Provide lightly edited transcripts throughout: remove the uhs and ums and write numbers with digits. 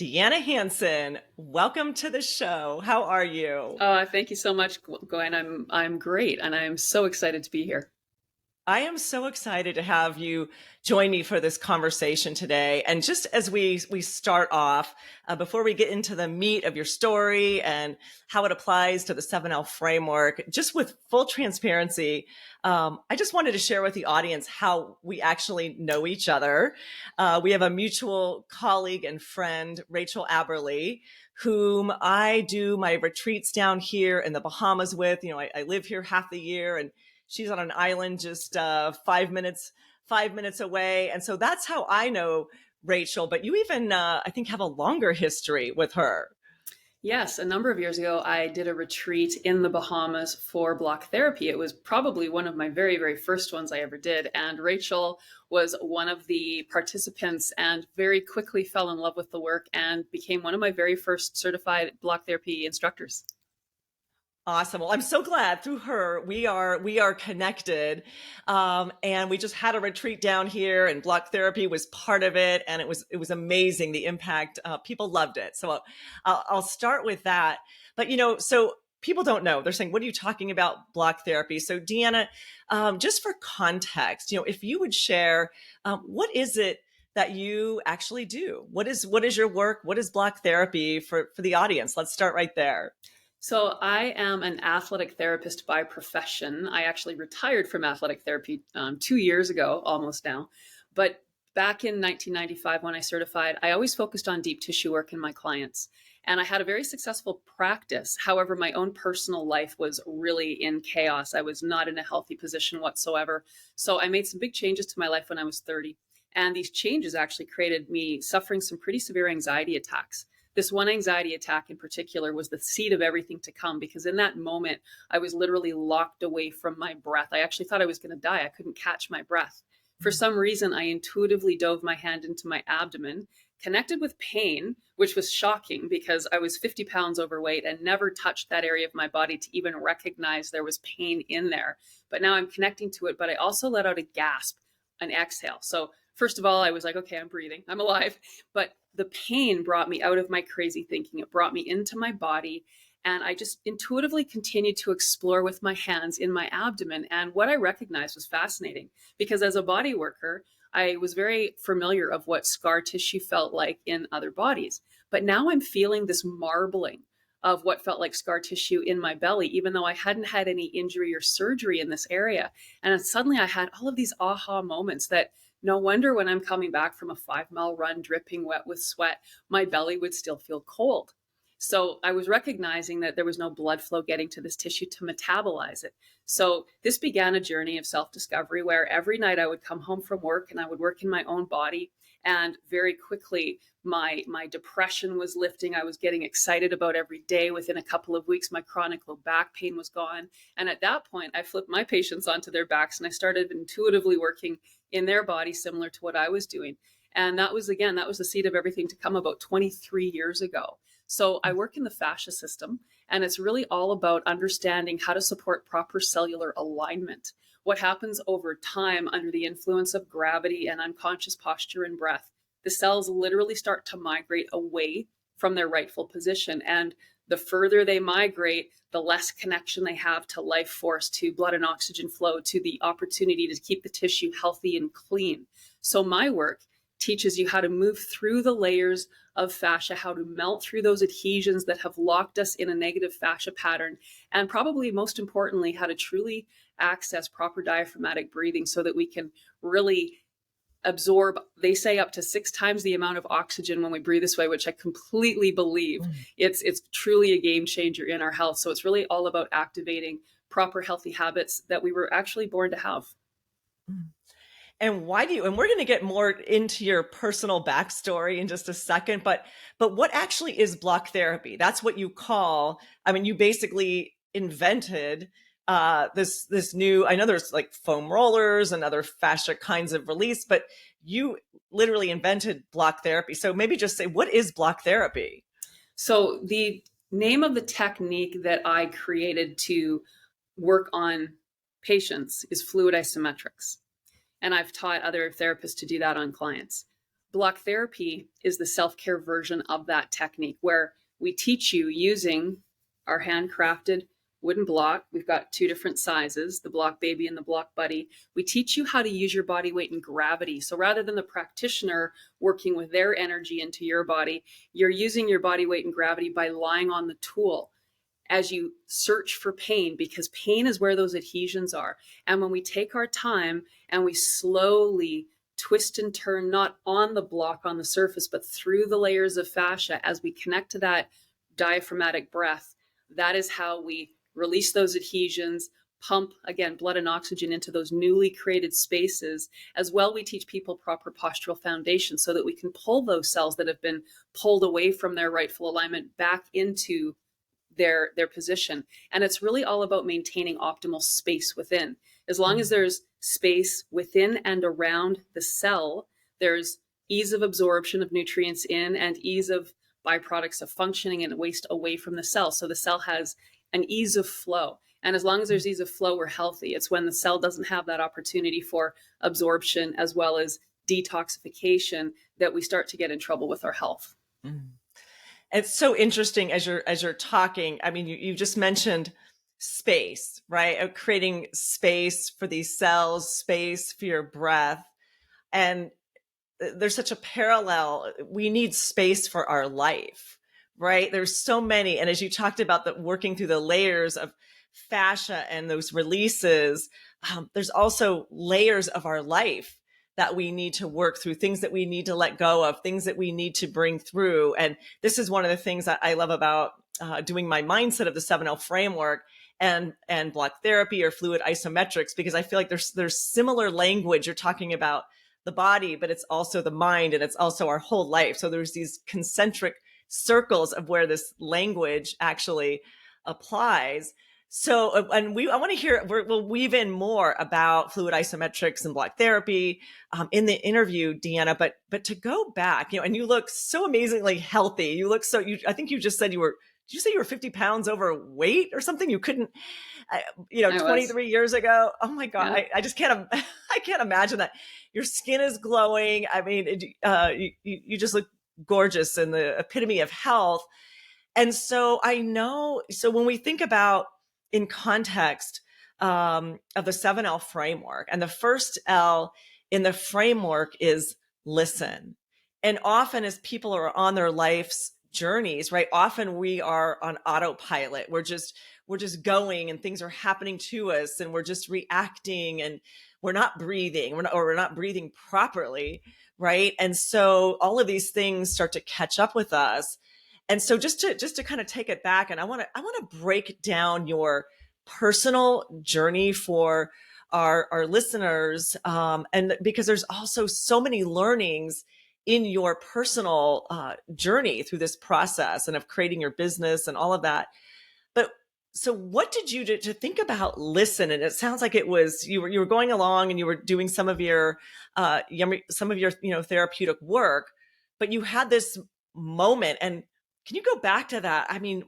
Deanna Hansen, welcome to the show. How are you? Thank you so much, Gwen. I'm great, and I'm so excited to be here. I am so excited to have you join me for this conversation today. And just as we start off, before we get into the meat of your story and how it applies to the 7L framework, just with full transparency, I just wanted to share with the audience how we actually know each other. We have a mutual colleague and friend, Rachel Aberly, whom I do my retreats down here in the Bahamas with. I live here half the year, and she's on an island just 5 minutes away. And so that's how I know Rachel. But you even, I think, have a longer history with her. Yes, a number of years ago, I did a retreat in the Bahamas for block therapy. It was probably one of my very, very first ones I ever did. And Rachel was one of the participants and very quickly fell in love with the work and became one of my very first certified block therapy instructors. Awesome. Well, I'm so glad through her we are connected, and we just had a retreat down here, and block therapy was part of it, and it was amazing the impact. People loved it. So I'll start with that. But so people don't know. They're saying, "What are you talking about, block therapy?" So Deanna, just for context, if you would share, what is it that you actually do? What is your work? What is block therapy for the audience? Let's start right there. So I am an athletic therapist by profession. I actually retired from athletic therapy 2 years ago, almost now. But back in 1995, when I certified, I always focused on deep tissue work in my clients. And I had a very successful practice. However, my own personal life was really in chaos. I was not in a healthy position whatsoever. So I made some big changes to my life when I was 30. And these changes actually created me suffering some pretty severe anxiety attacks. This one anxiety attack in particular was the seed of everything to come, because in that moment, I was literally locked away from my breath. I actually thought I was going to die. I couldn't catch my breath. For some reason, I intuitively dove my hand into my abdomen, connected with pain, which was shocking because I was 50 pounds overweight and never touched that area of my body to even recognize there was pain in there. But now I'm connecting to it, but I also let out a gasp, an exhale. So first of all, I was like, okay, I'm breathing, I'm alive. But the pain brought me out of my crazy thinking. It brought me into my body. And I just intuitively continued to explore with my hands in my abdomen. And what I recognized was fascinating, because as a body worker, I was very familiar of what scar tissue felt like in other bodies. But now I'm feeling this marbling of what felt like scar tissue in my belly, even though I hadn't had any injury or surgery in this area. And then suddenly I had all of these aha moments that no wonder when I'm coming back from a 5 mile run, dripping wet with sweat, my belly would still feel cold. So I was recognizing that there was no blood flow getting to this tissue to metabolize it. So this began a journey of self-discovery where every night I would come home from work and I would work in my own body. And very quickly, my depression was lifting. I was getting excited about every day. Within a couple of weeks, my chronic low back pain was gone. And at that point, I flipped my patients onto their backs and I started intuitively working in their body, similar to what I was doing. And that was, again, that was the seed of everything to come about 23 years ago. So I work in the fascia system, and it's really all about understanding how to support proper cellular alignment. What happens over time under the influence of gravity and unconscious posture and breath, the cells literally start to migrate away from their rightful position. And the further they migrate, the less connection they have to life force, to blood and oxygen flow, to the opportunity to keep the tissue healthy and clean. So my work teaches you how to move through the layers of fascia, how to melt through those adhesions that have locked us in a negative fascia pattern, and probably most importantly, how to truly access proper diaphragmatic breathing so that we can really absorb, they say, up to 6 times the amount of oxygen when we breathe this way, which I completely believe. It's truly a game changer in our health. So it's really all about activating proper healthy habits that we were actually born to have. And why do you, and we're going to get more into your personal backstory in just a second, but what actually is block therapy? That's what you call, I mean, you basically invented this new, I know there's like foam rollers and other fascia kinds of release, but you literally invented block therapy. So maybe just say, what is block therapy? So the name of the technique that I created to work on patients is fluid isometrics. And I've taught other therapists to do that on clients. block therapy is the self-care version of that technique, where we teach you using our handcrafted wooden block. We've got two different sizes, the block baby and the block buddy. We teach you how to use your body weight and gravity. So rather than the practitioner working with their energy into your body, you're using your body weight and gravity by lying on the tool as you search for pain, because pain is where those adhesions are. And when we take our time and we slowly twist and turn, not on the block on the surface, but through the layers of fascia, as we connect to that diaphragmatic breath, that is how we release those adhesions, pump, again, blood and oxygen into those newly created spaces. As well, we teach people proper postural foundation so that we can pull those cells that have been pulled away from their rightful alignment back into their position. And it's really all about maintaining optimal space within. As long as there's space within and around the cell, there's ease of absorption of nutrients in and ease of byproducts of functioning and waste away from the cell. So the cell has an ease of flow. And as long as there's ease of flow, we're healthy. It's when the cell doesn't have that opportunity for absorption as well as detoxification that we start to get in trouble with our health. Mm. It's so interesting as you're talking. I mean, you just mentioned space, right? Of creating space for these cells, space for your breath. And there's such a parallel. We need space for our life, right? There's so many. And as you talked about the working through the layers of fascia and those releases, there's also layers of our life that we need to work through, things that we need to let go of, things that we need to bring through. And this is one of the things that I love about doing my mindset of the 7L framework and block therapy or fluid isometrics, because I feel like there's similar language. You're talking about the body, but it's also the mind, and it's also our whole life. So there's these concentric circles of where this language actually applies. So, and I want to hear, we'll weave in more about fluid isometrics and block therapy in the interview, Deanna, but to go back, and you look so amazingly healthy. You look so, I think you just said did you say you were 50 pounds overweight or something? You couldn't, 23 years ago. Oh my God. Yeah. I just can't, I can't imagine that. Your skin is glowing. I mean, you just look gorgeous and the epitome of health. And so I know, so when we think about in context of the 7L framework, and the first L in the framework is listen. And often as people are on their life's journeys, right? Often we are on autopilot. We're just going and things are happening to us and we're just reacting and we're not breathing, we're not breathing properly, right? And so all of these things start to catch up with us. And so just to kind of take it back, and I want to break down your personal journey for our listeners, and because there's also so many learnings in your personal journey through this process and of creating your business and all of that. But so what did you do to think about listen? And it sounds like it was you were going along and you were doing some of your therapeutic work, but you had this moment. And can you go back to that? I mean,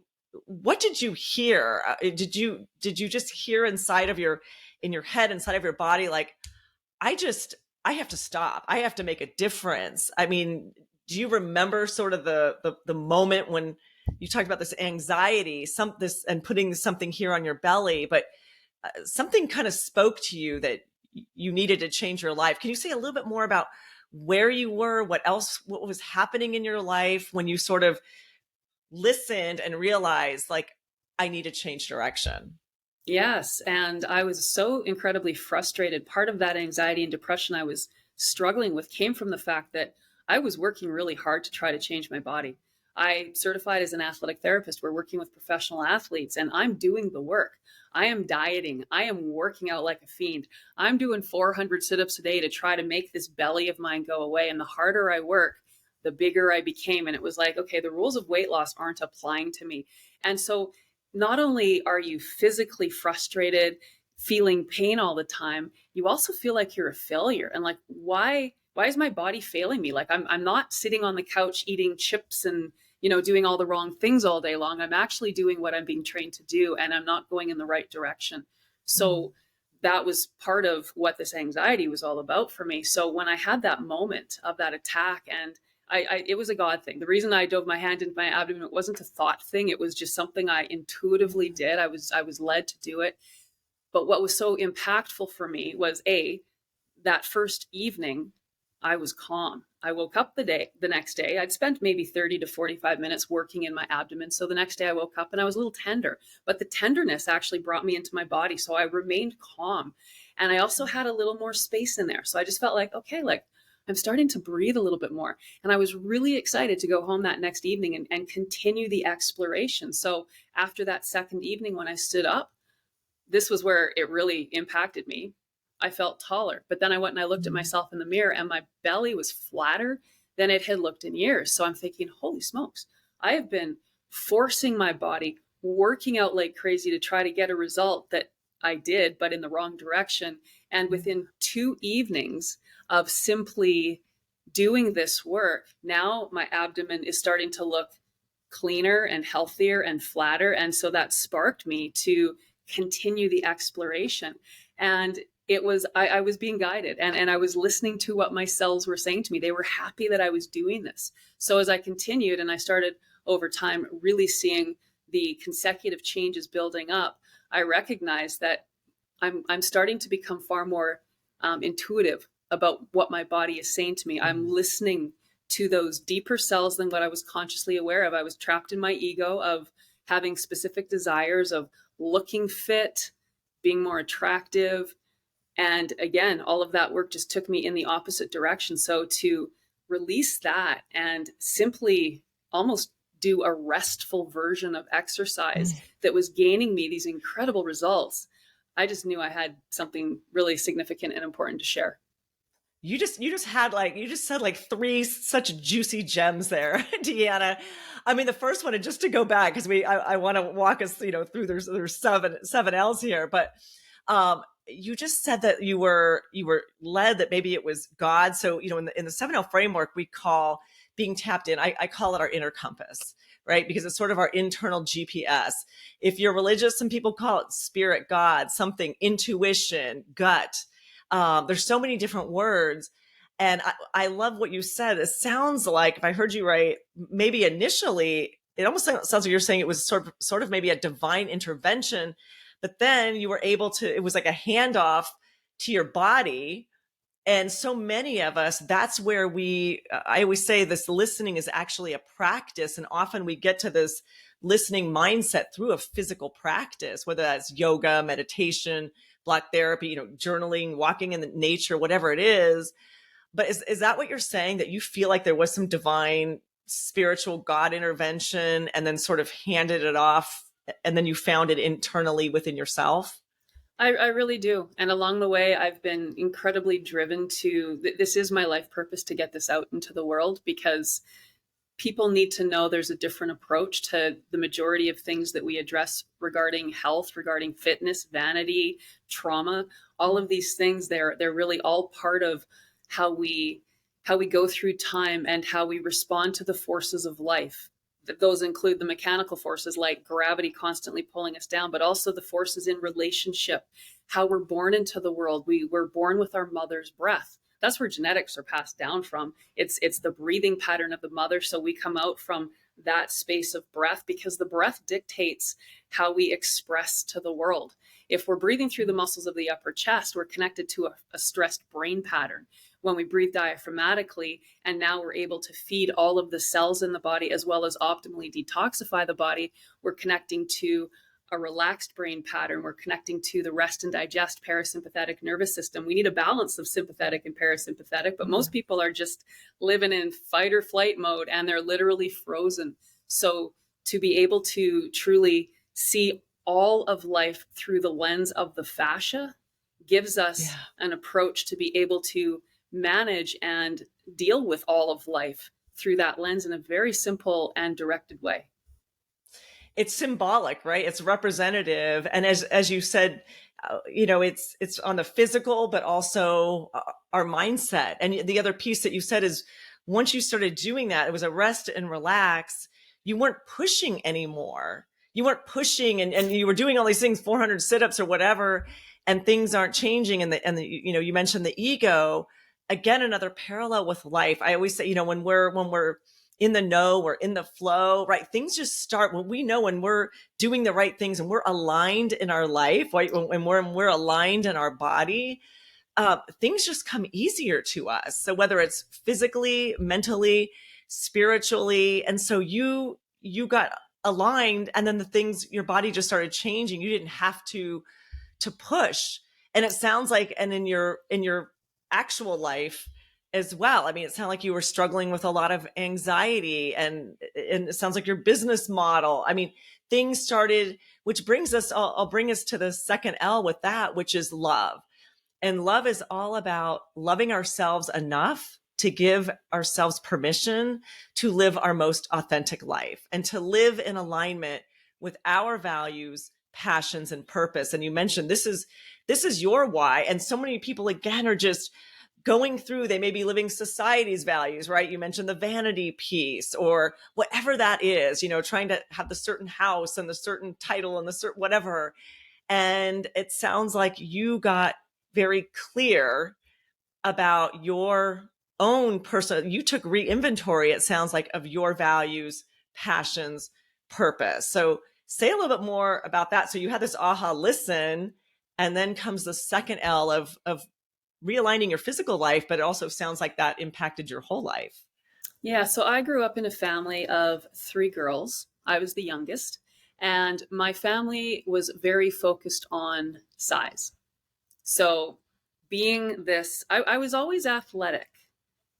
what did you hear? Did you just hear inside of in your head, inside of your body, like, I have to stop. I have to make a difference. I mean, do you remember sort of the moment when you talked about this anxiety, and putting something here on your belly, but something kind of spoke to you that you needed to change your life? Can you say a little bit more about where you were, what was happening in your life when you sort of listened and realized, like, I need to change direction? Yes. And I was so incredibly frustrated. Part of that anxiety and depression I was struggling with came from the fact that I was working really hard to try to change my body. I certified as an athletic therapist. We're working with professional athletes and I'm doing the work. I am dieting. I am working out like a fiend. I'm doing 400 sit-ups a day to try to make this belly of mine go away. And the harder I work, the bigger I became. And it was like, okay, the rules of weight loss aren't applying to me. And so not only are you physically frustrated, feeling pain all the time, you also feel like you're a failure. And like, why is my body failing me? Like I'm not sitting on the couch eating chips and, doing all the wrong things all day long. I'm actually doing what I'm being trained to do, and I'm not going in the right direction. So that was part of what this anxiety was all about for me. So when I had that moment of that attack, and it was a God thing. The reason I dove my hand into my abdomen, it wasn't a thought thing. It was just something I intuitively did. I was led to do it. But what was so impactful for me was that first evening, I was calm. I woke up the next day. I'd spent maybe 30 to 45 minutes working in my abdomen. So the next day I woke up and I was a little tender, but the tenderness actually brought me into my body. So I remained calm. And I also had a little more space in there. So I just felt like, okay, like I'm starting to breathe a little bit more. And I was really excited to go home that next evening and continue the exploration. So after that second evening, when I stood up, this was where it really impacted me. I felt taller, but then I went and I looked at myself in the mirror and my belly was flatter than it had looked in years. So I'm thinking, holy smokes, I have been forcing my body, working out like crazy to try to get a result that I did, but in the wrong direction. And within 2 evenings of simply doing this work, now my abdomen is starting to look cleaner and healthier and flatter. And so that sparked me to continue the exploration. And it was, I was being guided, and I was listening to what my cells were saying to me. They were happy that I was doing this. So as I continued and I started over time really seeing the consecutive changes building up, I recognized that I'm starting to become far more intuitive about what my body is saying to me. I'm listening to those deeper cells than what I was consciously aware of. I was trapped in my ego of having specific desires of looking fit, being more attractive. And again, all of that work just took me in the opposite direction. So to release that and simply almost do a restful version of exercise that was gaining me these incredible results, I just knew I had something really significant and important to share. You just had like, you just said like three such juicy gems there, Deanna. I mean, the first one, and just to go back, because I want to walk us, through, there's seven L's here, but you just said that you were led, that maybe it was God. So, in the 7L framework, we call being tapped in, I call it our inner compass, right? Because it's sort of our internal GPS. If you're religious, some people call it spirit, God, something, intuition, gut. There's so many different words. And I love what you said. It sounds like, if I heard you right, maybe initially, it almost sounds like you're saying it was sort of maybe a divine intervention, but then you were able to, it was like a handoff to your body. And so many of us, that's where I always say this listening is actually a practice. And often we get to this listening mindset through a physical practice, whether that's yoga, meditation, block therapy, journaling, walking in nature, whatever it is. But is that what you're saying, that you feel like there was some divine spiritual God intervention and then sort of handed it off, and then you found it internally within yourself? I really do. And along the way, I've been incredibly driven this is my life purpose, to get this out into the world, because people need to know there's a different approach to the majority of things that we address regarding health, regarding fitness, vanity, trauma. All of these things, they're really all part of how we go through time and how we respond to the forces of life. Those include the mechanical forces like gravity constantly pulling us down, but also the forces in relationship, how we're born into the world. We were born with our mother's breath. That's where genetics are passed down from. It's the breathing pattern of the mother. So we come out from that space of breath, because the breath dictates how we express to the world. If we're breathing through the muscles of the upper chest, we're connected to a stressed brain pattern. When we breathe diaphragmatically, and now we're able to feed all of the cells in the body as well as optimally detoxify the body, we're connecting to a relaxed brain pattern. We're connecting to the rest and digest parasympathetic nervous system. We need a balance of sympathetic and parasympathetic, but most people are just living in fight or flight mode, and they're literally frozen. So to be able to truly see all of life through the lens of the fascia gives us an approach to be able to manage and deal with all of life through that lens in a very simple and directed way. It's symbolic, right? It's representative. And as you said, it's on the physical, but also our mindset. And the other piece that you said is, once you started doing that, it was a rest and relax. You weren't pushing anymore. You weren't pushing, and you were doing all these things, 400 sit-ups or whatever. and things aren't changing, and you mentioned the ego. Again, another parallel with life. I always say, when we're in the know, we're in the flow, right? Things just start when we know, when we're doing the right things and we're aligned in our life, right? When we're aligned in our body, things just come easier to us. So whether it's physically, mentally, spiritually, and so you got aligned, and then the things, your body just started changing. You didn't have to push. And it sounds like, and in your actual life as well, I mean, it sounded like you were struggling with a lot of anxiety, and it sounds like your business model, I mean, things started, which brings us, I'll bring us to the second L with that, which is love. And love is all about loving ourselves enough to give ourselves permission to live our most authentic life and to live in alignment with our values, passions, and purpose. And you mentioned this is your why. And so many people, again, are just going through, they may be living society's values, right? You mentioned the vanity piece or whatever that is, trying to have the certain house and the certain title and the certain whatever. And it sounds like you got very clear about your own personal, you took re-inventory, it sounds like, of your values, passions, purpose. So say a little bit more about that. So you had this aha listen, and then comes the second L of realigning your physical life, but it also sounds like that impacted your whole life. Yeah, so I grew up in a family of three girls. I was the youngest, and my family was very focused on size. So, being this, I was always athletic,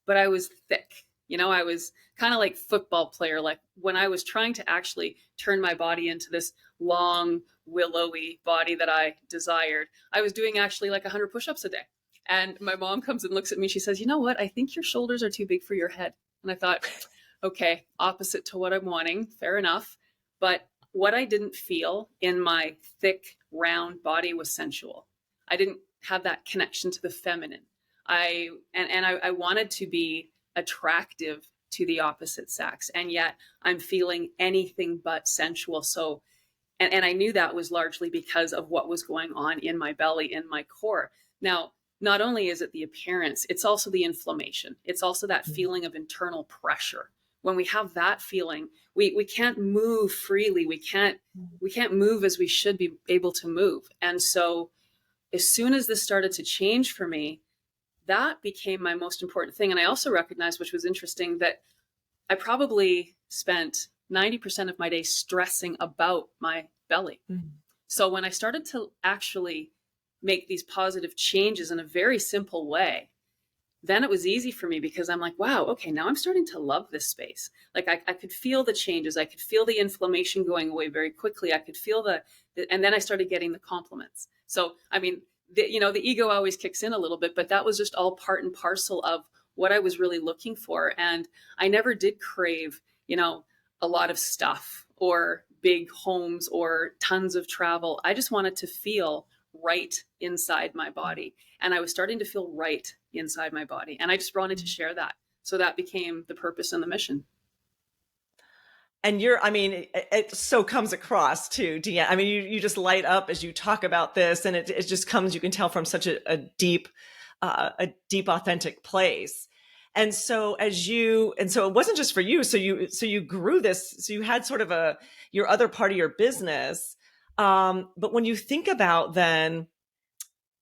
but I was thick. I was kind of like football player. Like when I was trying to actually turn my body into this long, willowy body that I desired, I was doing actually like 100 push-ups a day. And my mom comes and looks at me. She says, "You know what? I think your shoulders are too big for your head." And I thought, okay, opposite to what I'm wanting. Fair enough. But what I didn't feel in my thick, round body was sensual. I didn't have that connection to the feminine. I wanted to be attractive to the opposite sex, and yet I'm feeling anything but sensual. So, and I knew that was largely because of what was going on in my belly, in my core. Now, not only is it the appearance, it's also the inflammation. It's also that feeling of internal pressure. When we have that feeling, we can't move freely. We can't move as we should be able to move. And so as soon as this started to change for me, that became my most important thing. And I also recognized, which was interesting, that I probably spent 90% of my day stressing about my belly. Mm-hmm. So when I started to actually make these positive changes in a very simple way, then it was easy for me, because I'm like, wow, okay, now I'm starting to love this space. Like I could feel the changes. I could feel the inflammation going away very quickly. I could feel and then I started getting the compliments. So, I mean, the ego always kicks in a little bit, but that was just all part and parcel of what I was really looking for. And I never did crave, a lot of stuff or big homes or tons of travel. I just wanted to feel right inside my body. And I was starting to feel right inside my body. And I just wanted to share that. So that became the purpose and the mission. And it so comes across too, Deanna. I mean, you just light up as you talk about this, and it just comes, you can tell, from such a deep, authentic place. And so it wasn't just for you. So you grew this, so you had sort of your other part of your business. But when you think about then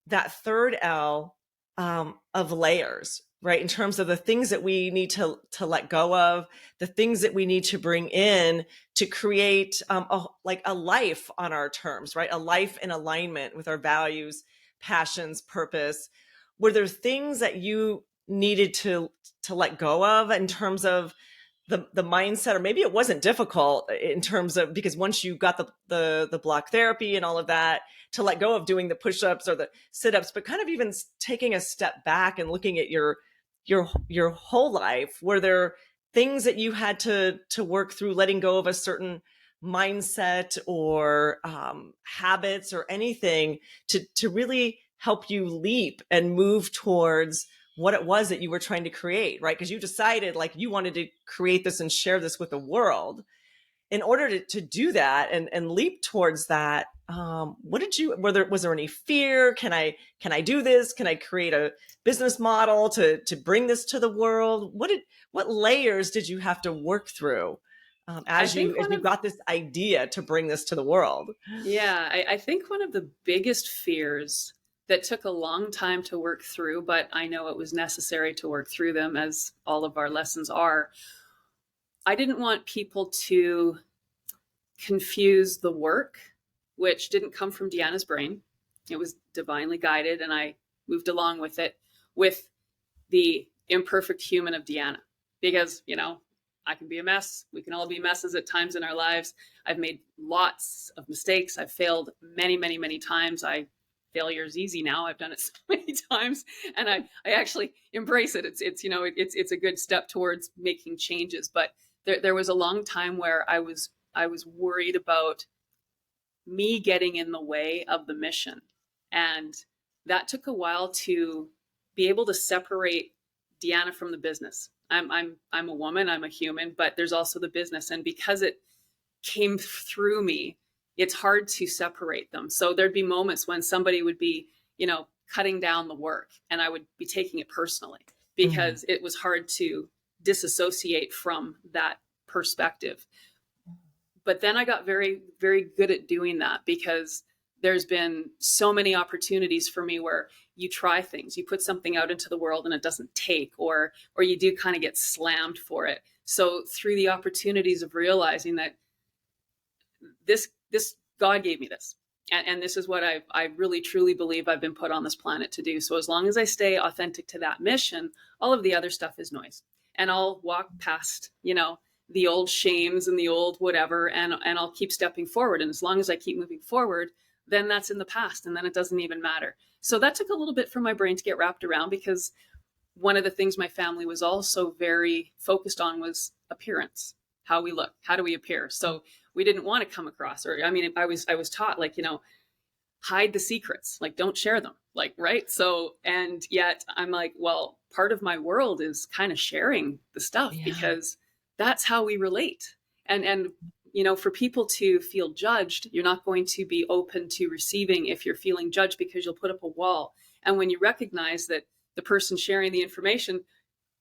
that third L, of layers, right? In terms of the things that we need to let go of, the things that we need to bring in to create a life on our terms, right? A life in alignment with our values, passions, purpose. Were there things that you needed to let go of in terms of the mindset, or maybe it wasn't difficult in terms of, because once you got the block therapy and all of that, to let go of doing the push-ups or the sit-ups, but kind of even taking a step back and looking at your whole life, were there things that you had to work through, letting go of a certain mindset or habits or anything to really help you leap and move towards what it was that you were trying to create, right? Because you decided like you wanted to create this and share this with the world. In order to do that and leap towards that, was there any fear? Can I do this? Can I create a business model to bring this to the world? What layers did you have to work through I as think you got this idea to bring this to the world? I think one of the biggest fears that took a long time to work through, but I know it was necessary to work through them, as all of our lessons are. I didn't want people to confuse the work, which didn't come from Deanna's brain. It was divinely guided, and I moved along with it, with the imperfect human of Deanna. Because, I can be a mess. We can all be messes at times in our lives. I've made lots of mistakes. I've failed many, many, many times. Failure is easy now. I've done it so many times, and I actually embrace it. It's a good step towards making changes. But there was a long time where I was worried about me getting in the way of the mission, and that took a while to be able to separate Deanna from the business. I'm a woman, I'm a human, but there's also the business. And because it came through me, it's hard to separate them. So there'd be moments when somebody would be, cutting down the work, and I would be taking it personally because it was hard to disassociate from that perspective. But then I got very, very good at doing that, because there's been so many opportunities for me where you try things, you put something out into the world and it doesn't take, or you do kind of get slammed for it. So through the opportunities of realizing that this God gave me this, and this is what I really truly believe I've been put on this planet to do. So as long as I stay authentic to that mission, all of the other stuff is noise, and I'll walk past, the old shames and the old whatever, and I'll keep stepping forward. And as long as I keep moving forward, then that's in the past, and then it doesn't even matter. So that took a little bit for my brain to get wrapped around, because one of the things my family was also very focused on was appearance, how we look, how do we appear. So we didn't want to come across, or I was taught, like, hide the secrets, like don't share them, like, right. So, and yet I'm like, well, part of my world is kind of sharing the stuff, because that's how we relate. And for people to feel judged, you're not going to be open to receiving if you're feeling judged, because you'll put up a wall. And when you recognize that the person sharing the information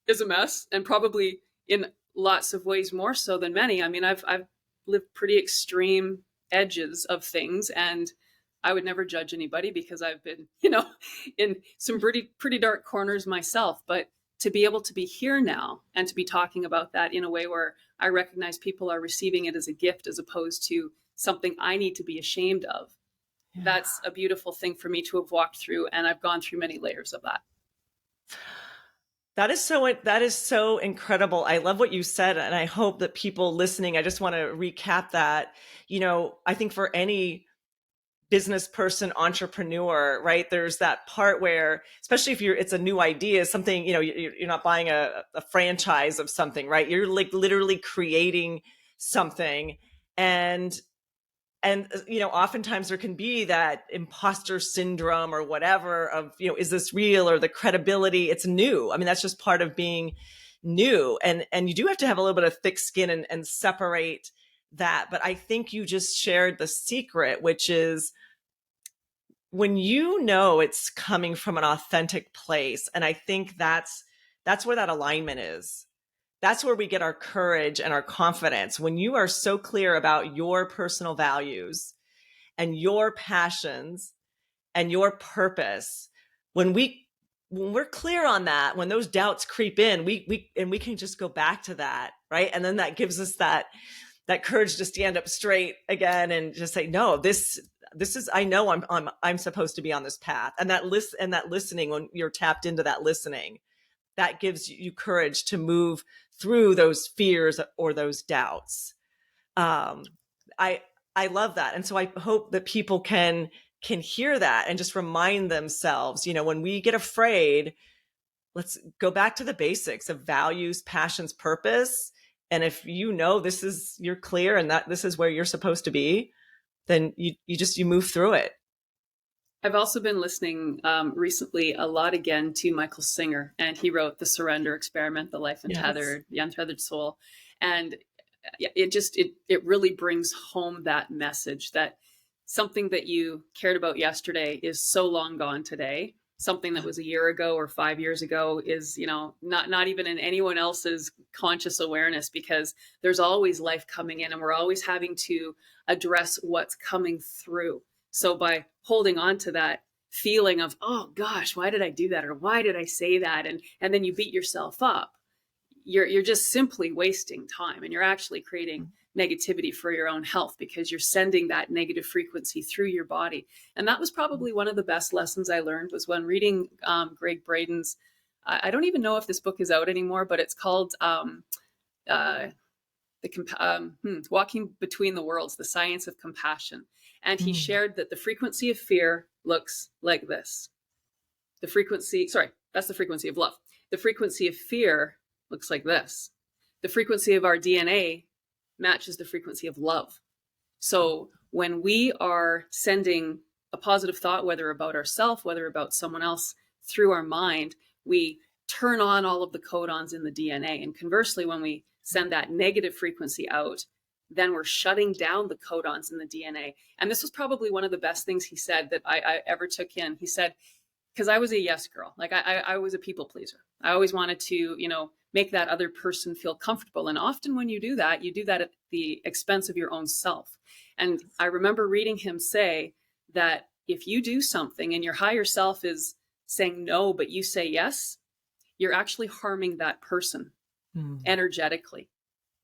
is a mess, and probably in lots of ways more so than many. I've lived pretty extreme edges of things, and I would never judge anybody, because I've been, in some pretty dark corners myself. But to be able to be here now and to be talking about that in a way where I recognize people are receiving it as a gift, as opposed to something I need to be ashamed of. Yeah. That's a beautiful thing for me to have walked through. And I've gone through many layers of that. That is so incredible. I love what you said. And I hope that people listening, I just want to recap that. I think for any business person, entrepreneur, right? There's that part where, especially if it's a new idea, something, you're not buying a franchise of something, right? You're like literally creating something. And oftentimes there can be that imposter syndrome or whatever of, is this real, or the credibility? It's new. That's just part of being new. And you do have to have a little bit of thick skin and separate that. But I think you just shared the secret, which is when it's coming from an authentic place. And I think that's where that alignment is. That's where we get our courage and our confidence. When you are so clear about your personal values and your passions and your purpose, when we're clear on that, when those doubts creep in, we can just go back to that, right? And then that gives us that courage to stand up straight again and just say, no, this is, I know I'm supposed to be on this path. And that listening, when you're tapped into that listening, that gives you courage to move through those fears or those doubts. I love that. And so I hope that people can hear that and just remind themselves, when we get afraid, let's go back to the basics of values, passions, purpose. And if you're clear and that this is where you're supposed to be, then you move through it. I've also been listening recently a lot again to Michael Singer, and he wrote The Surrender Experiment, The Life Untethered, The Untethered Soul. And it really brings home that message that something that you cared about yesterday is so long gone today. Something that was a year ago or 5 years ago is, not even in anyone else's conscious awareness, because there's always life coming in and we're always having to address what's coming through. So by holding on to that feeling of, oh gosh, why did I do that? Or why did I say that? And then you beat yourself up. You're just simply wasting time, and you're actually creating negativity for your own health, because you're sending that negative frequency through your body. And that was probably one of the best lessons I learned, was when reading Greg Braden's, I don't even know if this book is out anymore, but it's called Walking Between the Worlds, The Science of Compassion. And he shared that the frequency of fear looks like this. That's the frequency of love. The frequency of fear looks like this. The frequency of our DNA matches the frequency of love. So when we are sending a positive thought, whether about ourselves, whether about someone else, through our mind, we turn on all of the codons in the DNA. And conversely, when we send that negative frequency out, then we're shutting down the codons in the DNA. And this was probably one of the best things he said that I ever took in. He said, because I was a yes girl, like I was a people pleaser. I always wanted to, make that other person feel comfortable. And often when you do that at the expense of your own self. And I remember reading him say that if you do something and your higher self is saying no, but you say yes, you're actually harming that person energetically,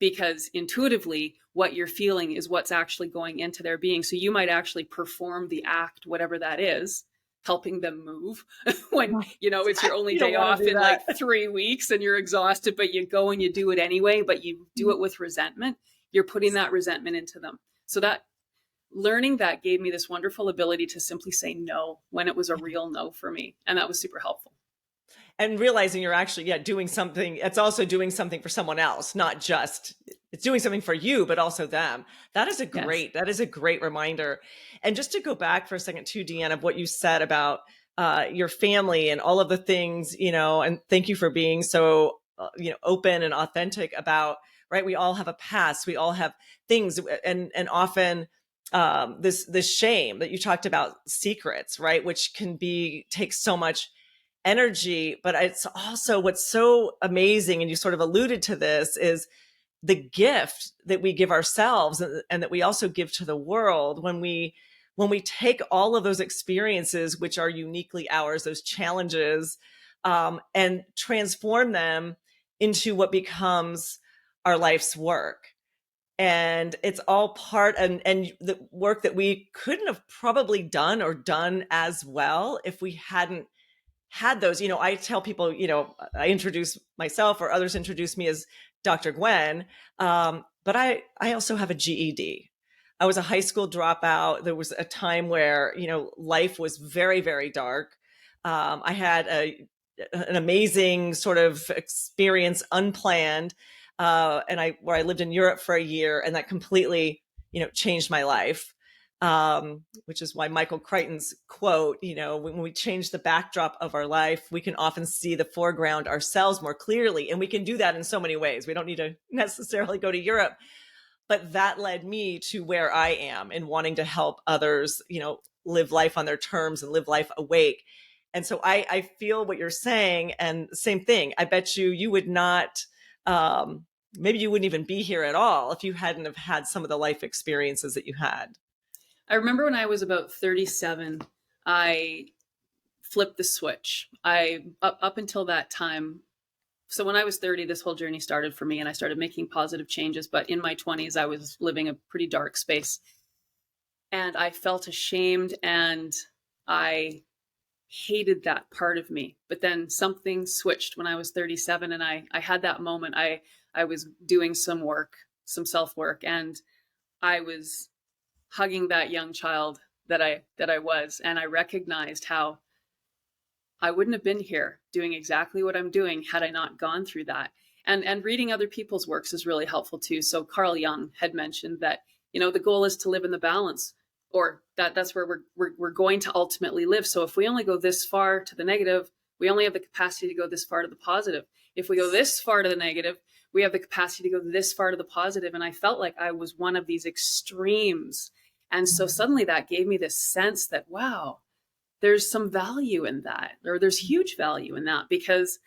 because intuitively what you're feeling is what's actually going into their being. So you might actually perform the act, whatever that is, helping them move when, it's your only day off in like 3 weeks and you're exhausted, but you go and you do it anyway, but you do it with resentment. You're putting that resentment into them. So that learning that gave me this wonderful ability to simply say no when it was a real no for me. And that was super helpful. And realizing you're actually, doing something. It's also doing something for someone else, not just, it's doing something for you, but also them. That is a great reminder. And just to go back for a second too, Deanna, of what you said about your family and all of the things, and thank you for being so, open and authentic about, right? We all have a past. We all have things, and often this shame that you talked about, secrets, right? Which can take so much energy, but it's also what's so amazing, and you sort of alluded to this, is the gift that we give ourselves and that we also give to the world when we take all of those experiences, which are uniquely ours, those challenges, and transform them into what becomes our life's work. And it's all part and the work that we couldn't have probably done as well if we hadn't had those. I tell people, I introduce myself, or others introduce me as Dr. Gwen. But I also have a GED. I was a high school dropout. There was a time where, life was very, very dark. I had an amazing sort of experience, unplanned. Where I lived in Europe for a year, and that completely, changed my life. Which is why Michael Crichton's quote, when we change the backdrop of our life, we can often see the foreground ourselves more clearly. And we can do that in so many ways. We don't need to necessarily go to Europe, but that led me to where I am in wanting to help others, live life on their terms and live life awake. And so I feel what you're saying, and same thing. I bet you would not, maybe you wouldn't even be here at all if you hadn't have had some of the life experiences that you had. I remember when I was about 37, I flipped the switch. Up until that time, so when I was 30, this whole journey started for me, and I started making positive changes. But in my 20s, I was living a pretty dark space, and I felt ashamed, and I hated that part of me. But then something switched when I was 37, and I had that moment. I was doing some self-work, and I was hugging that young child that I was, and I recognized how I wouldn't have been here doing exactly what I'm doing had I not gone through that. And reading other people's works is really helpful too. So Carl Jung had mentioned that, the goal is to live in the balance, or that's where we're going to ultimately live. So if we only go this far to the negative, we only have the capacity to go this far to the positive. If we go this far to the negative, we have the capacity to go this far to the positive. And I felt like I was one of these extremes. And so suddenly that gave me this sense that, wow, there's some value in that, or there's huge value in that, because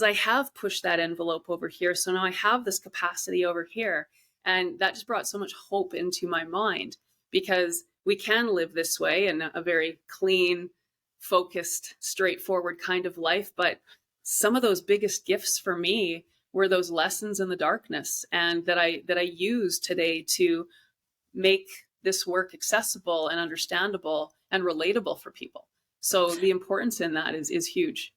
I have pushed that envelope over here. So now I have this capacity over here. And that just brought so much hope into my mind, because we can live this way in a very clean, focused, straightforward kind of life. But some of those biggest gifts for me were those lessons in the darkness, and that I use today to make this work accessible and understandable and relatable for people. So the importance in that is huge.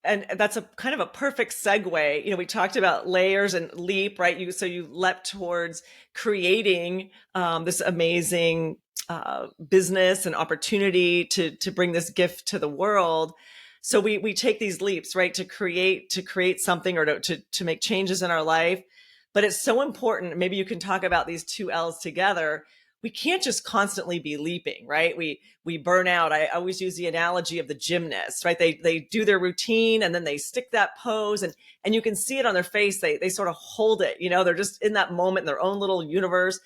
And that's a kind of a perfect segue. We talked about layers and leap, right? So you leapt towards creating this amazing business and opportunity to bring this gift to the world. So we take these leaps, right, to create something, or to make changes in our life. But it's so important. Maybe you can talk about these two L's together. We can't just constantly be leaping, right? We burn out. I always use the analogy of the gymnast, right? They do their routine and then they stick that pose, and you can see it on their face. They sort of hold it, they're just in that moment in their own little universe.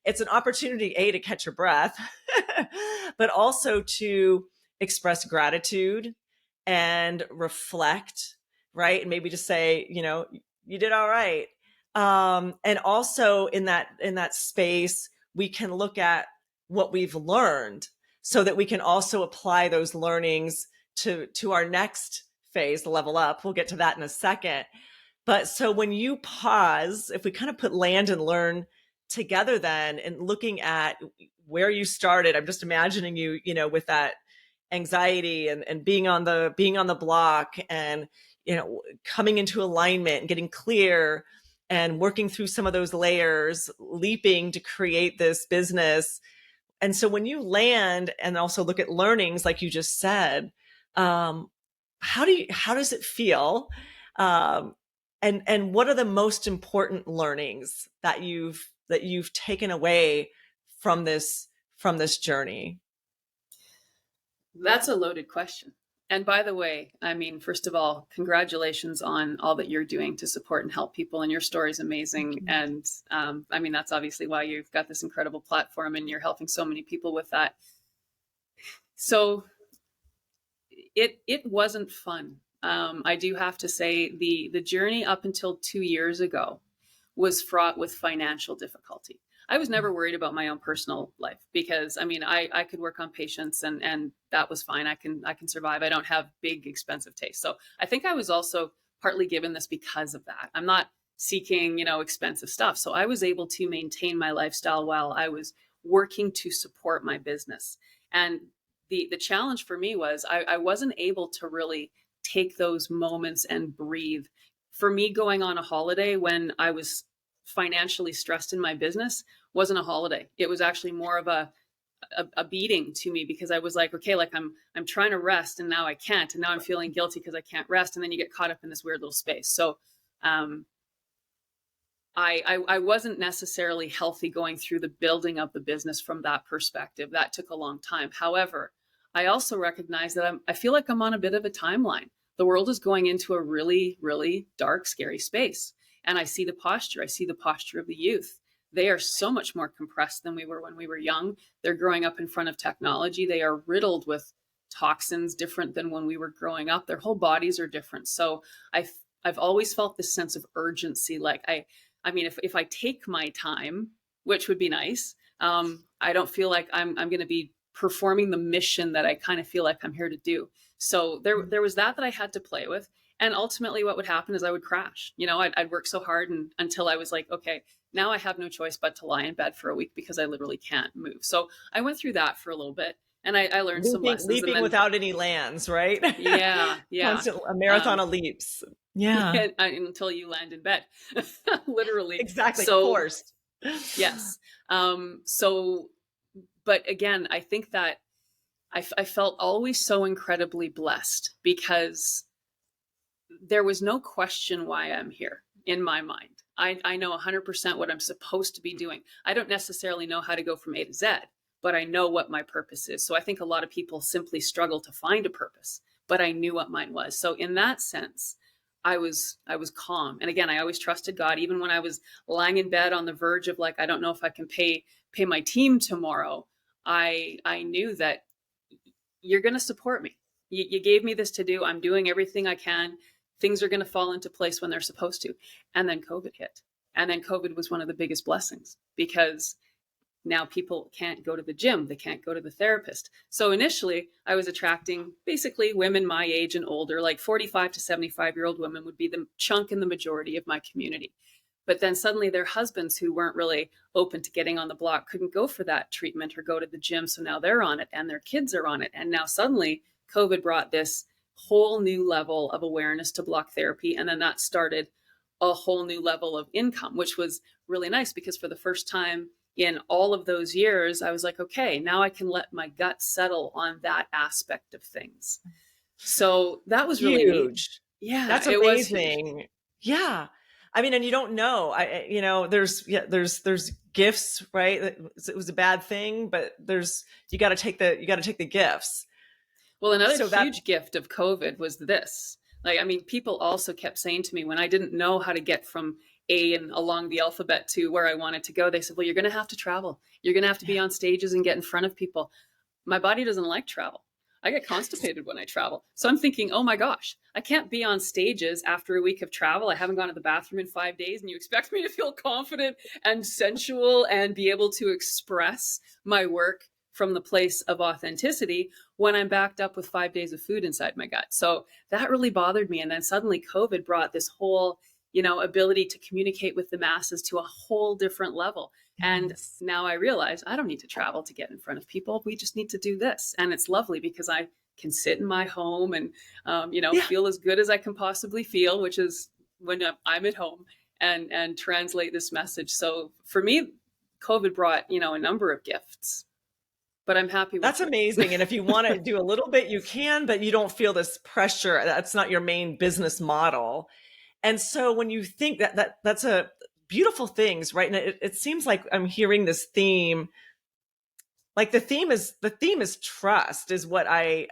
It's an opportunity, to catch your breath, but also to express gratitude and reflect, right? And maybe just say, you did all right. And also in that space, we can look at what we've learned, so that we can also apply those learnings to our next phase, the level up. We'll get to that in a second. But so when you pause, if we kind of put land and learn together then, and looking at where you started, I'm just imagining you, with that anxiety and being on the block, and, coming into alignment and getting clear and working through some of those layers, leaping to create this business. And so when you land and also look at learnings, like you just said, how does it feel? And what are the most important learnings that you've taken away from this journey? That's a loaded question. And by the way, I mean, first of all, congratulations on all that you're doing to support and help people. And your story is amazing. And I mean, that's obviously why you've got this incredible platform and you're helping so many people with that. So it wasn't fun. I do have to say the journey up until 2 years ago was fraught with financial difficulty. I was never worried about my own personal life, because I mean, I could work on patients and that was fine. I can survive. I don't have big expensive tastes. So I think I was also partly given this because of that. I'm not seeking, expensive stuff. So I was able to maintain my lifestyle while I was working to support my business. And the challenge for me was I wasn't able to really take those moments and breathe. For me, going on a holiday when I was financially stressed in my business wasn't a holiday. It was actually more of a beating to me, because I was like, okay, like I'm trying to rest and now I can't, and now I'm feeling guilty because I can't rest, and then you get caught up in this weird little space. So I wasn't necessarily healthy going through the building of the business from that perspective. That took a long time. However, I also recognize that I feel like I'm on a bit of a timeline. The world is going into a really, really dark, scary space. And I see the posture. I see the posture of the youth. They are so much more compressed than we were when we were young. They're growing up in front of technology. They are riddled with toxins different than when we were growing up. Their whole bodies are different. So I've always felt this sense of urgency. Like I mean, if I take my time, which would be nice, I don't feel like I'm going to be performing the mission that I kind of feel like I'm here to do. So there was that I had to play with. And ultimately what would happen is I would crash. I'd work so hard until I was like, okay, now I have no choice but to lie in bed for a week because I literally can't move. So I went through that for a little bit, and I learned some lessons. Leaping without any lands, right? Yeah. Constant, a marathon of leaps. Yeah. Until you land in bed, literally. Exactly. So, forced. Yes. But again, I think that I felt always so incredibly blessed, because there was no question why I'm here in my mind. I know 100% what I'm supposed to be doing. I don't necessarily know how to go from A to Z, but I know what my purpose is. So I think a lot of people simply struggle to find a purpose, but I knew what mine was. So in that sense, I was calm. And again, I always trusted God, even when I was lying in bed on the verge of like, I don't know if I can pay my team tomorrow. I knew that you're going to support me. You gave me this to do. I'm doing everything I can. Things are going to fall into place when they're supposed to. And then COVID hit. And then COVID was one of the biggest blessings, because now people can't go to the gym. They can't go to the therapist. So initially I was attracting basically women my age and older, like 45 to 75-year-old women would be the chunk in the majority of my community. But then suddenly their husbands, who weren't really open to getting on the block, couldn't go for that treatment or go to the gym. So now they're on it and their kids are on it. And now suddenly COVID brought this whole new level of awareness to block therapy. And then that started a whole new level of income, which was really nice, because for the first time in all of those years, I was like, okay, now I can let my gut settle on that aspect of things. So that was really neat. Huge. Yeah, That's it was huge. amazing. Yeah. I mean, and you don't know, there's, there's gifts, right? It was a bad thing, but you got to take the gifts. Well, another So that, huge gift of COVID was this. Like, I mean, people also kept saying to me when I didn't know how to get from A and along the alphabet to where I wanted to go, they said, well, you're going to have to travel. You're going to have to be on stages and get in front of people. My body doesn't like travel. I get constipated when I travel. So I'm thinking, oh my gosh, I can't be on stages after a week of travel. I haven't gone to the bathroom in 5 days, and you expect me to feel confident and sensual and be able to express my work from the place of authenticity when I'm backed up with 5 days of food inside my gut. So that really bothered me. And then suddenly COVID brought this whole, ability to communicate with the masses to a whole different level. And yes. now I realize I don't need to travel to get in front of people. We just need to do this. And it's lovely because I can sit in my home and, Yeah. feel as good as I can possibly feel, which is when I'm at home, and translate this message. So for me, COVID brought, a number of gifts, but I'm happy with That's amazing. And if you want to do a little bit, you can, but you don't feel this pressure. That's not your main business model. And so when you think that's a beautiful things, right? And it seems like I'm hearing this theme. Like the theme is trust, is what I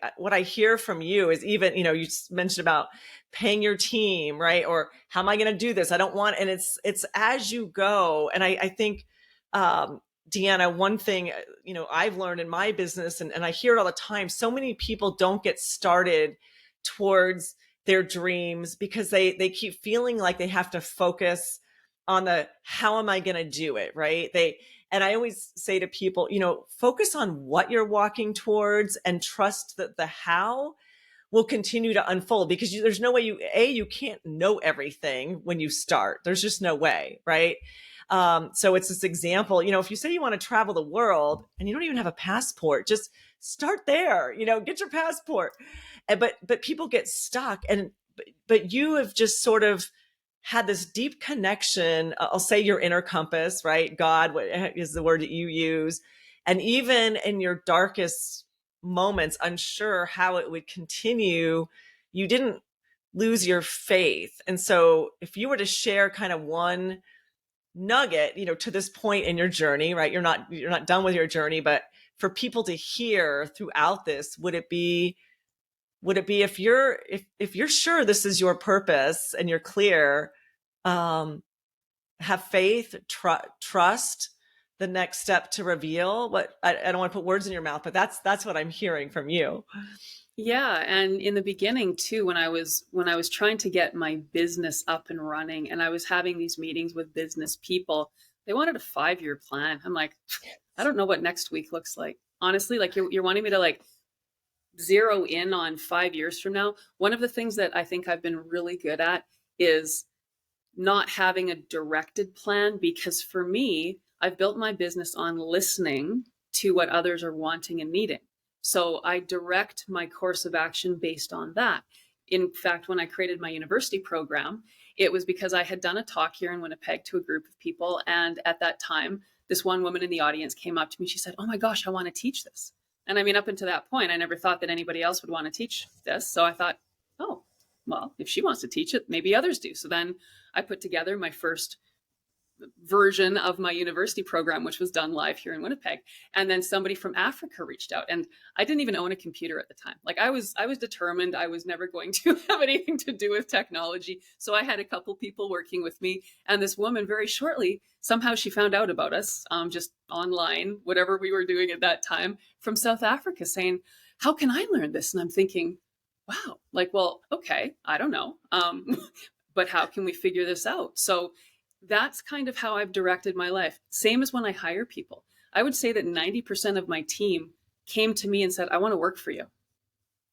hear from you. Is even, you mentioned about paying your team, right? Or how am I going to do this? I don't want, and it's as you go. And I think, Deanna, one thing, I've learned in my business, and I hear it all the time, so many people don't get started towards their dreams because they keep feeling like they have to focus on the, how am I going to do it? Right. And I always say to people, focus on what you're walking towards and trust that the how will continue to unfold, because there's no way you can't know everything when you start. There's just no way. Right. So it's this example, if you say you want to travel the world and you don't even have a passport, just start there, get your passport. But people get stuck, but you have just sort of had this deep connection. I'll say your inner compass, right? God is the word that you use. And even in your darkest moments, unsure how it would continue, you didn't lose your faith. And so if you were to share kind of one nugget, to this point in your journey, right? You're not done with your journey, but for people to hear throughout this, would it be if you're sure this is your purpose and you're clear, have faith, trust the next step to reveal what, I don't want to put words in your mouth, but that's what I'm hearing from you. Yeah, and in the beginning too, when I was trying to get my business up and running, and I was having these meetings with business people, they wanted a 5-year plan. I'm like, I don't know what next week looks like. Honestly, like you're wanting me to like zero in on 5 years from now. One of the things that I think I've been really good at is not having a directed plan, because for me, I've built my business on listening to what others are wanting and needing. So I direct my course of action based on that. In fact, when I created my university program, it was because I had done a talk here in Winnipeg to a group of people. And at that time, this one woman in the audience came up to me. She said, oh my gosh, I want to teach this. And I mean, up until that point, I never thought that anybody else would want to teach this. So I thought, oh, well, if she wants to teach it, maybe others do. So then I put together my first version of my university program, which was done live here in Winnipeg. And then somebody from Africa reached out, and I didn't even own a computer at the time. Like I was determined I was never going to have anything to do with technology. So I had a couple people working with me, and this woman very shortly, somehow she found out about us, just online, whatever we were doing at that time, from South Africa, saying, how can I learn this? And I'm thinking, wow, like, well, okay, I don't know. But how can we figure this out? So that's kind of how I've directed my life. Same as when I hire people. I would say that 90% of my team came to me and said, I want to work for you.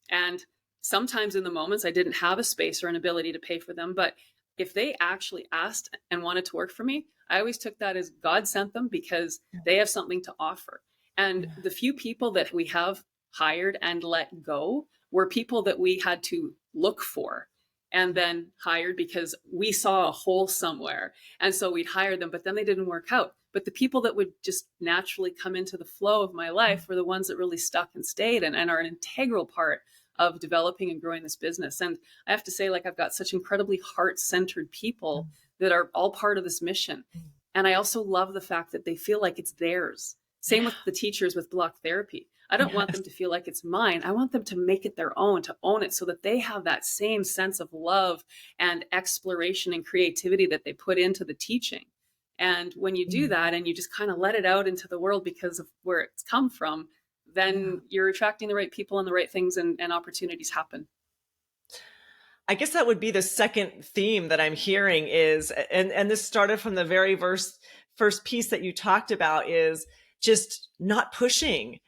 And sometimes in the moments I didn't have a space or an ability to pay for them. But if they actually asked and wanted to work for me, I always took that as God sent them, because they have something to offer. And the few people that we have hired and let go were people that we had to look for and then hired because we saw a hole somewhere. And so we'd hire them, but then they didn't work out. But the people that would just naturally come into the flow of my life were the ones that really stuck and stayed, and are an integral part of developing and growing this business. And I have to say, like, I've got such incredibly heart-centered people that are all part of this mission. And I also love the fact that they feel like it's theirs. Same with the teachers with block therapy. I don't want them to feel like it's mine. I want them to make it their own, to own it, so that they have that same sense of love and exploration and creativity that they put into the teaching. And when you do that and you just kind of let it out into the world because of where it's come from, then you're attracting the right people and the right things, and opportunities happen. I guess that would be the second theme that I'm hearing is, and this started from the very first piece that you talked about, is just not pushing,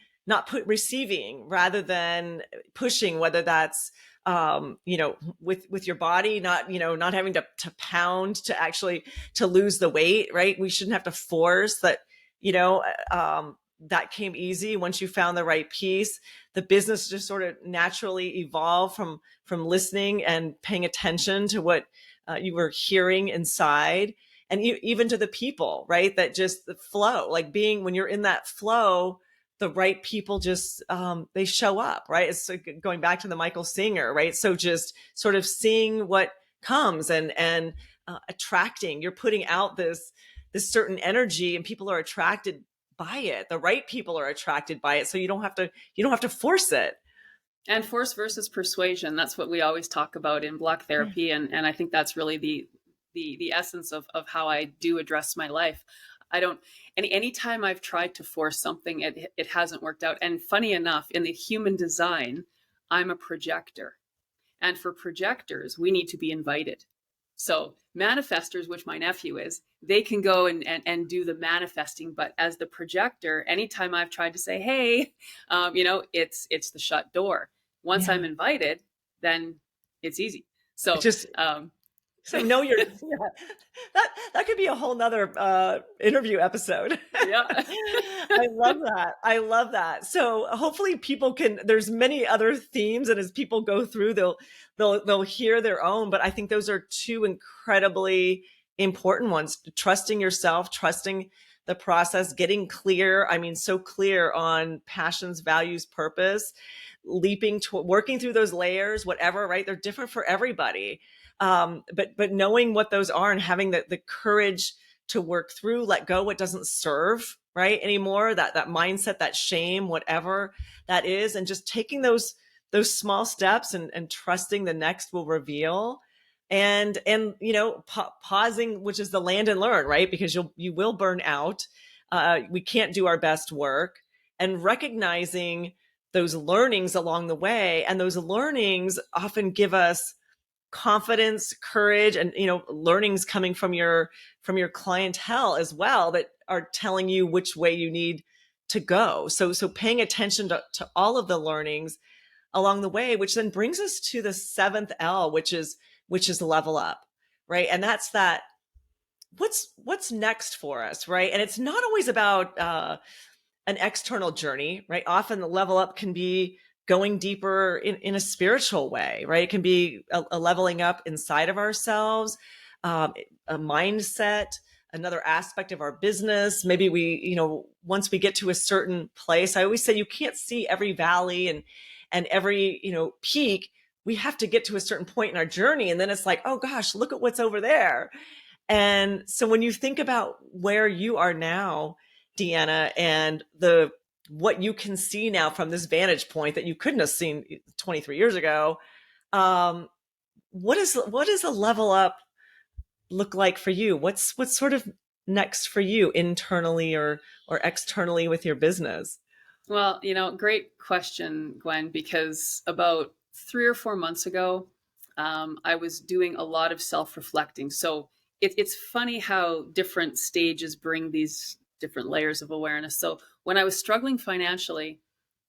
receiving rather than pushing, whether that's, with your body, not having to pound to actually to lose the weight, right? We shouldn't have to force that, that came easy once you found the right piece. The business just sort of naturally evolved from listening and paying attention to what you were hearing inside, and even to the people, right? That just the flow, like when you're in that flow, the right people just they show up, right? It's going back to the Michael Singer, right? So just sort of seeing what comes and attracting. You're putting out this certain energy, and people are attracted by it. The right people are attracted by it, so you don't have to force it. And force versus persuasion, that's what we always talk about in block therapy, and I think that's really the essence of how I do address my life. I don't, anytime I've tried to force something, it hasn't worked out. And funny enough, in the human design, I'm a projector. And for projectors, we need to be invited. So manifestors, which my nephew is, they can go and do the manifesting. But as the projector, anytime I've tried to say, hey, it's the shut door. Once I'm invited, then it's easy. So just so know your that could be a whole nother interview episode. Yeah. I love that. So hopefully people there's many other themes, and as people go through, they'll hear their own, but I think those are two incredibly important ones: trusting yourself, trusting the process, getting clear. I mean, so clear on passions, values, purpose, leaping to working through those layers, whatever, right? They're different for everybody. But knowing what those are and having the courage to work through, let go what doesn't serve, right, anymore, that mindset, that shame, whatever that is, and just taking those small steps and trusting the next will reveal, and pausing, which is the land and learn, right? Because you will burn out. We can't do our best work, and recognizing those learnings along the way, and those learnings often give us confidence, courage, and learnings coming from your clientele as well, that are telling you which way you need to go. So paying attention to all of the learnings along the way, which then brings us to the seventh L, which is level up, right? And that's that what's next for us, right? And it's not always about an external journey, right? Often the level up can be going deeper in a spiritual way, right? It can be a leveling up inside of ourselves, a mindset, another aspect of our business. Maybe once we get to a certain place, I always say you can't see every valley and every, peak. We have to get to a certain point in our journey. And then it's like, oh gosh, look at what's over there. And so when you think about where you are now, Deanna, and the what you can see now from this vantage point that you couldn't have seen 23 years ago, um, what does a level up look like for you? What's sort of next for you internally or externally with your business? Well, great question, Gwen, because about 3 or 4 months ago, I was doing a lot of self reflecting. So it's funny how different stages bring these different layers of awareness. So when I was struggling financially,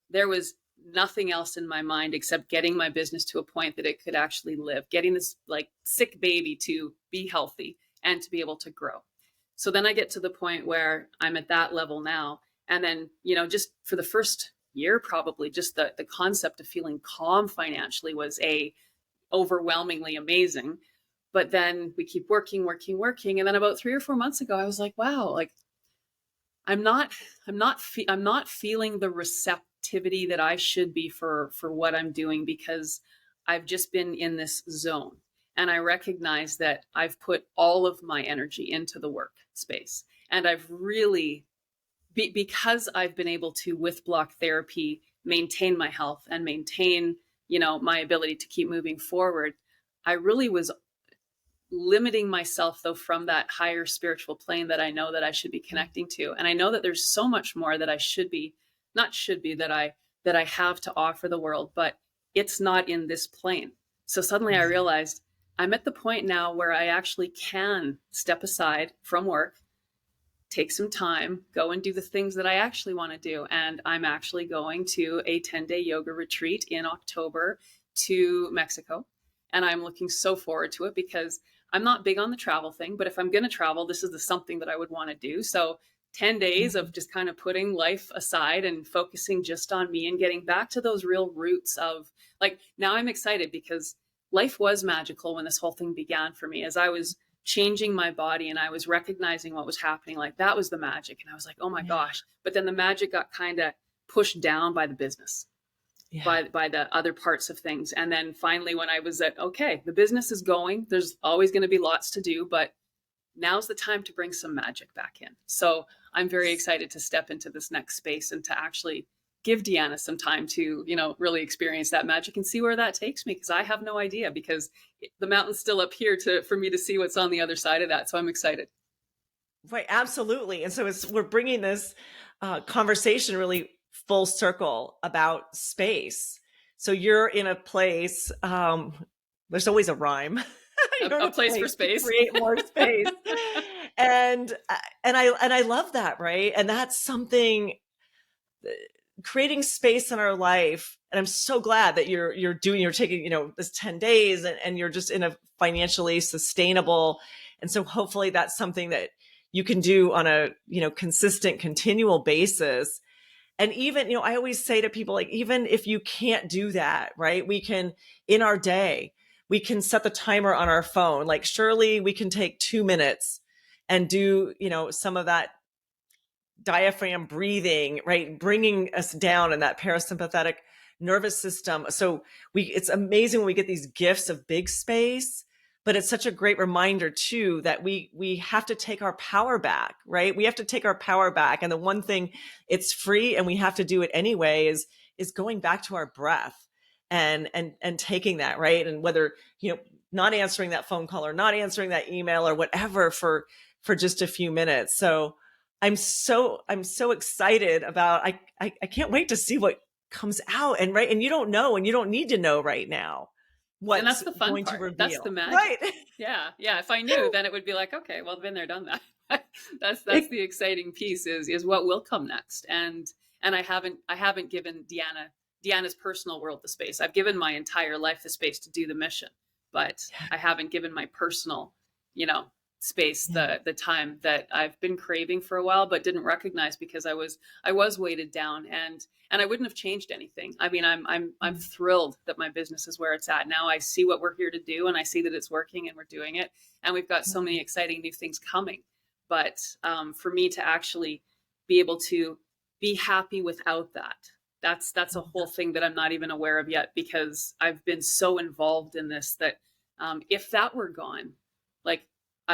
there was nothing else in my mind except getting my business to a point that it could actually live, getting this like sick baby to be healthy and to be able to grow. So then I get to the point where I'm at that level now. And then, just for the first year, probably just the concept of feeling calm financially was overwhelmingly amazing. But then we keep working, working, working. And then about 3 or 4 months ago, I was like, wow, like I'm not I'm not feeling the receptivity that I should be for what I'm doing, because I've just been in this zone, and I recognize that I've put all of my energy into the work space, and I've really because I've been able to, with block therapy, maintain my health and maintain my ability to keep moving forward. I really was limiting myself, though, from that higher spiritual plane that I know that I should be connecting to. And I know that there's so much more that I should be, not should be, that I have to offer the world, but it's not in this plane. So suddenly I realized I'm at the point now where I actually can step aside from work, take some time, go and do the things that I actually want to do. And I'm actually going to a 10-day yoga retreat in October to Mexico. And I'm looking so forward to it, because I'm not big on the travel thing, but if I'm going to travel, this is something that I would want to do. So 10 days of just kind of putting life aside and focusing just on me and getting back to those real roots of, like, now I'm excited because life was magical when this whole thing began for me. As I was changing my body and I was recognizing what was happening, like that was the magic. And I was like, oh my Yeah. gosh. But then the magic got kind of pushed down by the business, Yeah. by the other parts of things. And then finally, when I was at, okay, the business is going, there's always going to be lots to do, but now's the time to bring some magic back in. So I'm very excited to step into this next space and to actually give Deanna some time to, really experience that magic and see where that takes me. Because I have no idea, because the mountain's still up here for me to see what's on the other side of that. So I'm excited. Right, absolutely. And so we're bringing this conversation really full circle about space. So you're in a place. There's always a rhyme. You're in A a place for place to space. create more space, and and I love that, right? And that's something, creating space in our life. And I'm so glad that you're taking this 10 days, and you're just in a financially sustainable. And so hopefully that's something that you can do on a consistent, continual basis. And even I always say to people, like, even if you can't do that, right, we can, in our day, we can set the timer on our phone. Like, surely we can take 2 minutes and do some of that diaphragm breathing, right? Bringing us down in that parasympathetic nervous system. So it's amazing when we get these gifts of big space, but it's such a great reminder too, that we have to take our power back, right? We have to take our power back. And the one thing, it's free and we have to do it anyway, is going back to our breath and taking that, right? And whether, not answering that phone call or not answering that email or whatever for just a few minutes. So I'm so excited about, I can't wait to see what comes out. And right. And you don't know, and you don't need to know right now And that's what's the fun going to part. That's the reveal. magic. Right. Yeah. Yeah. If I knew, then it would be like, okay, well, been there, done that. That's the exciting piece is what will come next. And I haven't given Deanna's personal world the space. I've given my entire life the space to do the mission, but I haven't given my personal, you know, space Yeah. the time that I've been craving for a while, but didn't recognize, because I was weighted down, and I wouldn't have changed anything. I mean, I'm thrilled that my business is where it's at now. I see what we're here to do, and I see that it's working, and we're doing it, and we've got so many exciting new things coming. But for me to actually be able to be happy without that, that's a whole thing that I'm not even aware of yet, because I've been so involved in this that if that were gone, like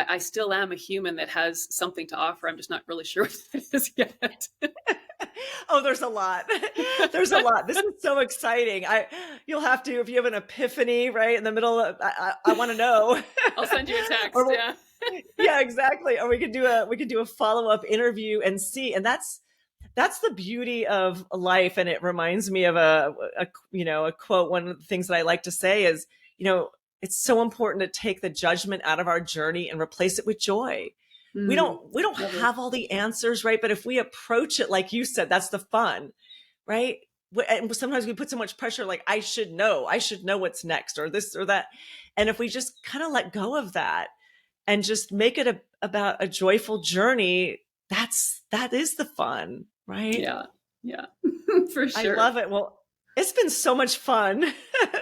I still am a human that has something to offer. I'm just not really sure what it is yet. Oh, there's a lot. There's a lot. This is so exciting. You'll have to, if you have an epiphany right in the middle of, I want to know. I'll send you a text. Or Yeah. yeah, exactly. Or we could do a follow-up interview and see. And that's the beauty of life. And it reminds me of a quote. One of the things that I like to say is, it's so important to take the judgment out of our journey and replace it with joy. We don't have all the answers, right? But if we approach it like you said, that's the fun, right? And sometimes we put so much pressure, like I should know what's next, or this or that. And if we just kind of let go of that and just make it about a joyful journey, that is the fun, right? Yeah. Yeah. For I sure. love it. Well, it's been so much fun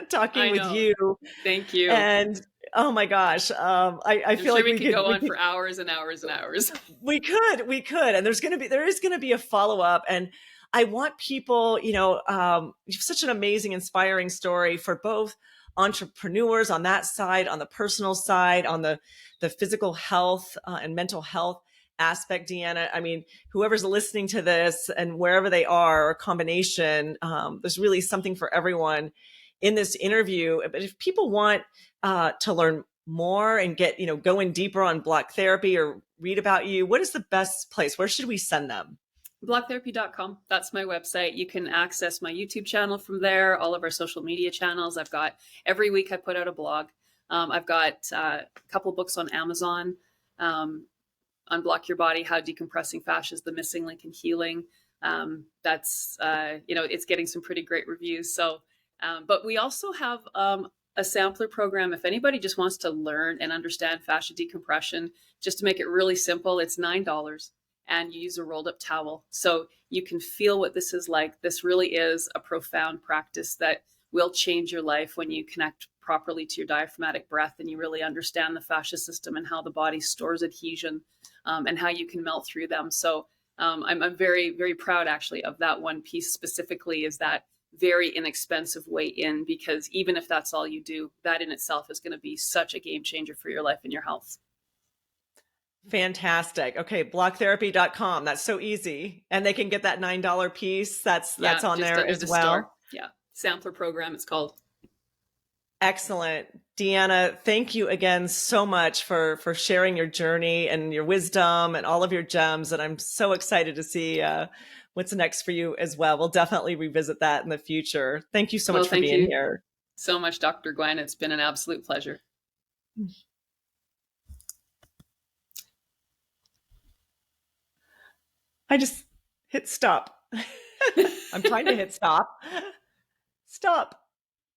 talking I with know. you. Thank you. And oh my gosh, I I'm feel sure like we could go we on could for hours and hours and hours. we could, and there is gonna be a follow up, and I want people, you have such an amazing, inspiring story for both entrepreneurs on that side, on the personal side, on the physical health and mental health aspect. Deanna, I mean, whoever's listening to this and wherever they are, or a combination, there's really something for everyone in this interview. But if people want to learn more and get, go in deeper on block therapy or read about you, what is the best place? Where should we send them? Blocktherapy.com. That's my website. You can access my YouTube channel from there, all of our social media channels. Every week I put out a blog. I've got a couple books on Amazon. Unblock Your Body, How Decompressing Fascia is the Missing Link in Healing. It's getting some pretty great reviews. So, but we also have a sampler program. If anybody just wants to learn and understand fascia decompression, just to make it really simple, it's $9 and you use a rolled up towel. So you can feel what this is like. This really is a profound practice that will change your life when you connect properly to your diaphragmatic breath and you really understand the fascia system and how the body stores adhesion and how you can melt through them. So I'm very, very proud actually of that one piece specifically, is that very inexpensive way in, because even if that's all you do, that in itself is going to be such a game changer for your life and your health. Fantastic. Okay, blocktherapy.com. That's so easy. And they can get that $9 piece. That's on just there under as the well. store. Yeah. Sampler program, it's called. Excellent. Deanna, thank you again so much for sharing your journey and your wisdom and all of your gems. And I'm so excited to see what's next for you as well. We'll definitely revisit that in the future. Thank you so much for being here. So much, Dr. Gwen. It's been an absolute pleasure. I just hit stop. I'm trying to hit stop. Stop.